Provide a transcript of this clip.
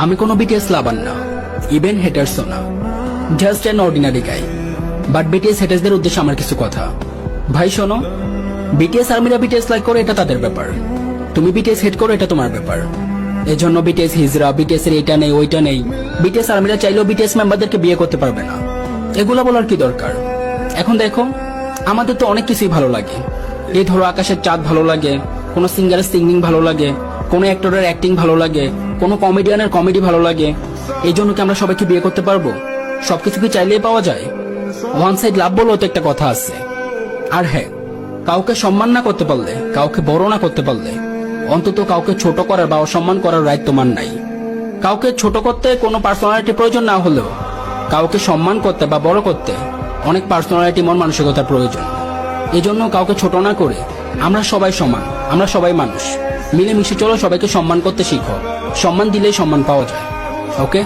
আমি কোনো বিটিএস লাভার না, ইভেন হেটার্সও না, just an ordinary guy. But BTS হেটার্সদের উদ্দেশ্যে আমার কিছু কথা। ভাই শোনো, বিটিএস আর্মিরা বিটিএস লাইক করে এটা তাদের ব্যাপার, তুমি বিটিএস হেড করো এটা তোমার ব্যাপার। এজন্য বিটিএস হিজরা, বিটিএস এর এটা নেই ওইটা নেই, বিটিএস আর্মিরা চাইলেও বিটিএস মেম্বারদেরকে বিয়ে করতে পারবে না, এগুলা বলার কি দরকার? এখন দেখো, আমাদের তো অনেক কিছুই ভালো লাগে। এই ধরো আকাশের চাঁদ ভালো লাগে, কোনো সিঙ্গারের সিঙ্গিং ভালো লাগে, কোনো অ্যাক্টরের অ্যাক্টিং ভালো লাগে, কোনো কমেডিয়ানের কমেডি ভালো লাগে। এই জন্য কি আমরা সবাইকে বিয়ে করতে পারবো? সবকিছু কি চাইলেই পাওয়া যায়? ওয়ান সাইড লাভ বলেও তো একটা কথা আছে। আর হ্যাঁ, কাউকে সম্মান না করতে পারলে, কাউকে বড় না করতে পারলে, অন্তত কাউকে ছোট করার বা অসম্মান করার রাইট তোমার নাই। কাউকে ছোট করতে কোনো পার্সোনালিটি প্রয়োজন না হলেও কাউকে সম্মান করতে বা বড় করতে অনেক পার্সোনালিটি, মন মানসিকতার প্রয়োজন। এজন্য কাউকে ছোট না করে আমরা সবাই সমান, আমরা সবাই মানুষ, মিলেমিশে চলো, সবাইকে সম্মান করতে শিখো। সম্মান দিলেই সম্মান পাওয়া যায়। ওকে।